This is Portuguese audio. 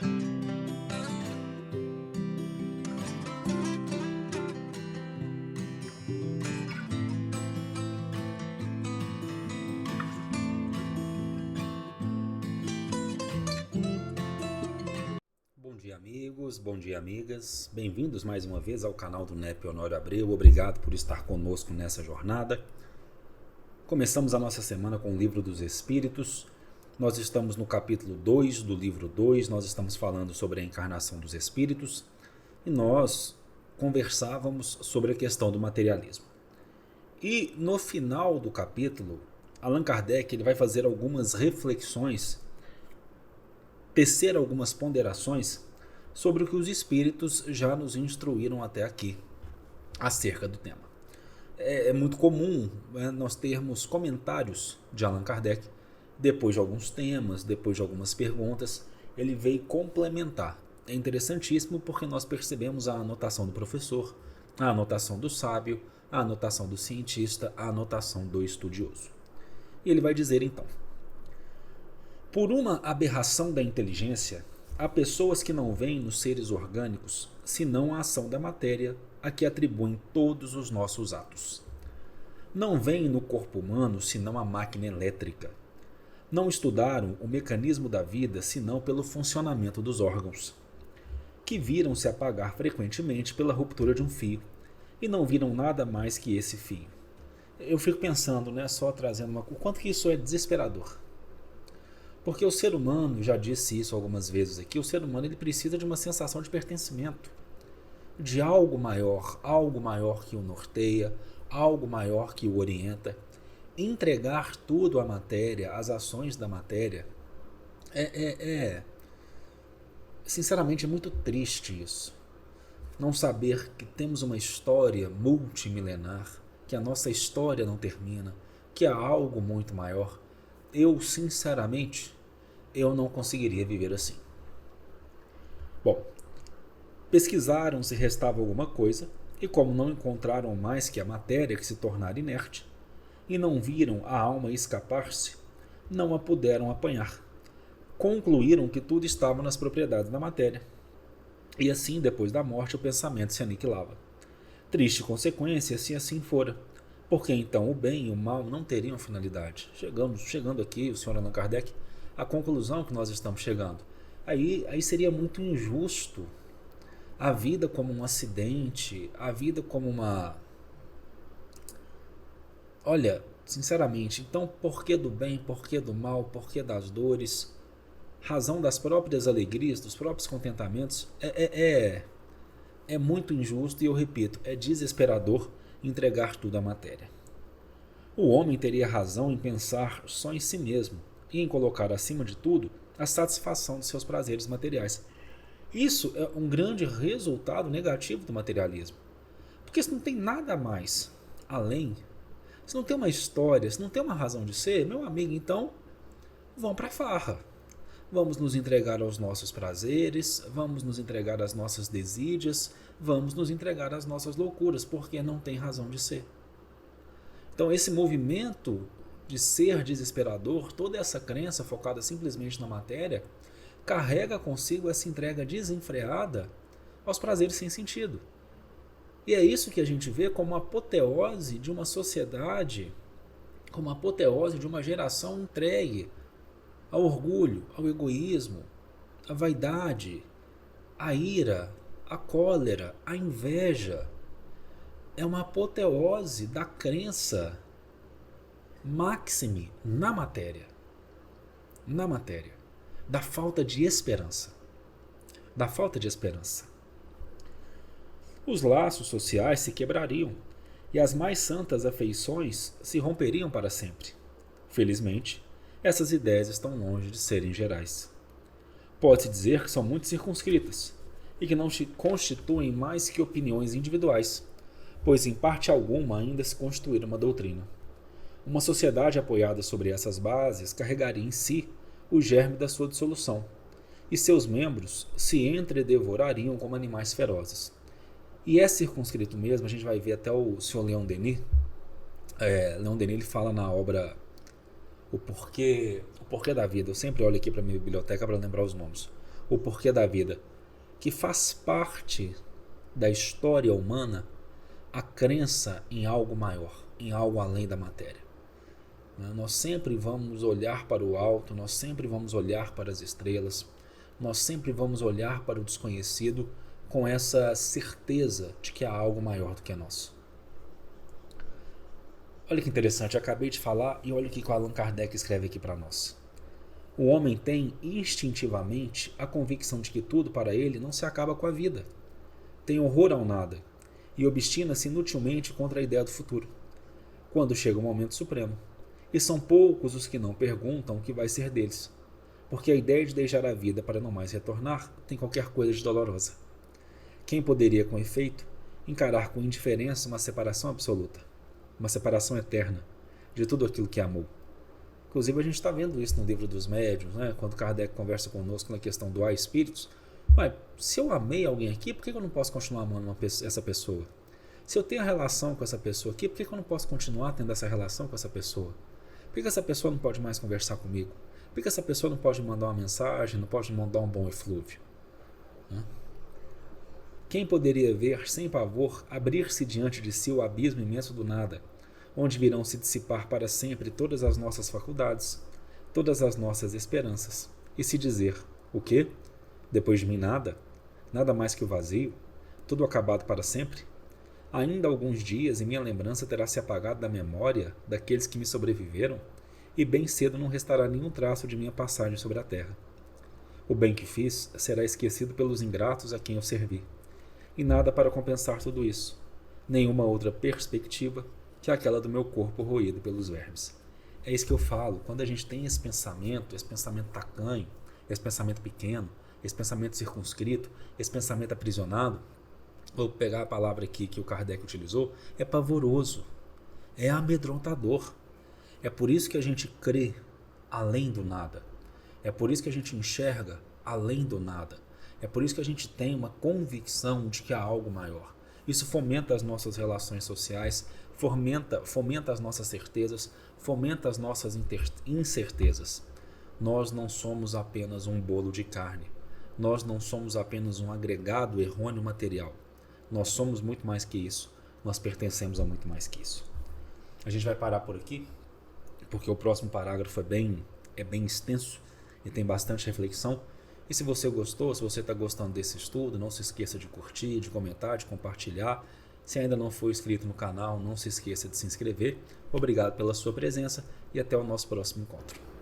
Bom dia, amigos, bom dia, amigas. Bem-vindos mais uma vez ao canal do NEP Honório Abreu. Obrigado por estar conosco nessa jornada. Começamos a nossa semana com o Livro dos Espíritos. Nós estamos no capítulo 2 do livro 2. Nós estamos falando sobre a encarnação dos espíritos e nós conversávamos sobre a questão do materialismo. E no final do capítulo, Allan Kardec ele vai fazer algumas reflexões, tecer algumas ponderações sobre o que os espíritos já nos instruíram até aqui acerca do tema. É muito comum nós termos comentários de Allan Kardec depois de alguns temas, depois de algumas perguntas, ele veio complementar. É interessantíssimo porque nós percebemos a anotação do professor, a anotação do sábio, a anotação do cientista, a anotação do estudioso. E ele vai dizer então: por uma aberração da inteligência, há pessoas que não veem nos seres orgânicos senão a ação da matéria a que atribuem todos os nossos atos. Não veem no corpo humano senão a máquina elétrica. Não estudaram o mecanismo da vida senão pelo funcionamento dos órgãos, que viram se apagar frequentemente pela ruptura de um fio, e não viram nada mais que esse fio. Eu fico pensando, só trazendo o quanto que isso é desesperador. Porque o ser humano, já disse isso algumas vezes aqui, o ser humano ele precisa de uma sensação de pertencimento, de algo maior que o norteia, algo maior que o orienta. Entregar tudo à matéria, às ações da matéria, sinceramente é muito triste isso. Não saber que temos uma história multimilenar, que a nossa história não termina, que há algo muito maior. Sinceramente, eu não conseguiria viver assim. Bom, pesquisaram se restava alguma coisa, e como não encontraram mais que a matéria que se tornara inerte, e não viram a alma escapar-se, não a puderam apanhar. Concluíram que tudo estava nas propriedades da matéria. E assim, depois da morte, o pensamento se aniquilava. Triste consequência se assim fora, porque então o bem e o mal não teriam finalidade. Chegando aqui, o senhor Allan Kardec, a conclusão que nós estamos chegando. Aí seria muito injusto a vida como um acidente, a vida como uma... Olha, sinceramente, então por que do bem, por que do mal, por que das dores? Razão das próprias alegrias, dos próprios contentamentos? É muito injusto e eu repito, é desesperador entregar tudo à matéria. O homem teria razão em pensar só em si mesmo e em colocar acima de tudo a satisfação de seus prazeres materiais. Isso é um grande resultado negativo do materialismo. Porque se não tem nada mais além, se não tem uma história, se não tem uma razão de ser, meu amigo, então vamos para a farra. Vamos nos entregar aos nossos prazeres, vamos nos entregar às nossas desídias, vamos nos entregar às nossas loucuras, porque não tem razão de ser. Então esse movimento de ser desesperador, toda essa crença focada simplesmente na matéria, carrega consigo essa entrega desenfreada aos prazeres sem sentido. E é isso que a gente vê como a apoteose de uma sociedade, como a apoteose de uma geração entregue ao orgulho, ao egoísmo, à vaidade, à ira, à cólera, à inveja. É uma apoteose da crença máxime na matéria, da falta de esperança, Os laços sociais se quebrariam e as mais santas afeições se romperiam para sempre. Felizmente, essas ideias estão longe de serem gerais. Pode-se dizer que são muito circunscritas e que não constituem mais que opiniões individuais, pois em parte alguma ainda se constituíram uma doutrina. Uma sociedade apoiada sobre essas bases carregaria em si o germe da sua dissolução, e seus membros se entredevorariam como animais ferozes. E é circunscrito mesmo, a gente vai ver até o Sr. Leon Denis. Leon Denis ele fala na obra o porquê da vida. Eu sempre olho aqui para a minha biblioteca para lembrar os nomes. o porquê da vida, que faz parte da história humana a crença em algo maior, em algo além da matéria. Nós sempre vamos olhar para o alto, nós sempre vamos olhar para as estrelas, nós sempre vamos olhar para o desconhecido com essa certeza de que há algo maior do que nós. Olha que interessante, eu acabei de falar e olha o que o Allan Kardec escreve aqui para nós. O homem tem instintivamente a convicção de que tudo para ele não se acaba com a vida. Tem horror ao nada e obstina-se inutilmente contra a ideia do futuro, quando chega o momento supremo. E são poucos os que não perguntam o que vai ser deles, porque a ideia de deixar a vida para não mais retornar tem qualquer coisa de dolorosa. Quem poderia, com efeito, encarar com indiferença uma separação absoluta, uma separação eterna de tudo aquilo que amou? Inclusive a gente está vendo isso no livro dos médiuns, né? Quando Kardec conversa conosco na questão do há espíritos. Se eu amei alguém aqui, por que eu não posso continuar amando essa pessoa? Se eu tenho a relação com essa pessoa aqui, por que eu não posso continuar tendo essa relação com essa pessoa? Por que essa pessoa não pode mais conversar comigo? Por que essa pessoa não pode mandar uma mensagem, não pode mandar um bom eflúvio? Quem poderia ver sem pavor abrir-se diante de si o abismo imenso do nada, onde virão se dissipar para sempre todas as nossas faculdades, todas as nossas esperanças, e se dizer: o quê? Depois de mim nada? Nada mais que o vazio? Tudo acabado para sempre? Ainda alguns dias e minha lembrança terá se apagado da memória daqueles que me sobreviveram, e bem cedo não restará nenhum traço de minha passagem sobre a terra. O bem que fiz será esquecido pelos ingratos a quem eu servi, e nada para compensar tudo isso, nenhuma outra perspectiva que aquela do meu corpo roído pelos vermes. É isso que eu falo, quando a gente tem esse pensamento tacanho, esse pensamento pequeno, esse pensamento circunscrito, esse pensamento aprisionado, vou pegar a palavra aqui que o Kardec utilizou, é pavoroso, é amedrontador. É por isso que a gente crê além do nada. É por isso que a gente enxerga além do nada. É por isso que a gente tem uma convicção de que há algo maior. Isso fomenta as nossas relações sociais, fomenta as nossas certezas, fomenta as nossas incertezas. Nós não somos apenas um bolo de carne. Nós não somos apenas um agregado errôneo material. Nós somos muito mais que isso. Nós pertencemos a muito mais que isso. A gente vai parar por aqui, porque o próximo parágrafo é bem extenso e tem bastante reflexão. E se você gostou, se você está gostando desse estudo, não se esqueça de curtir, de comentar, de compartilhar. Se ainda não for inscrito no canal, não se esqueça de se inscrever. Obrigado pela sua presença e até o nosso próximo encontro.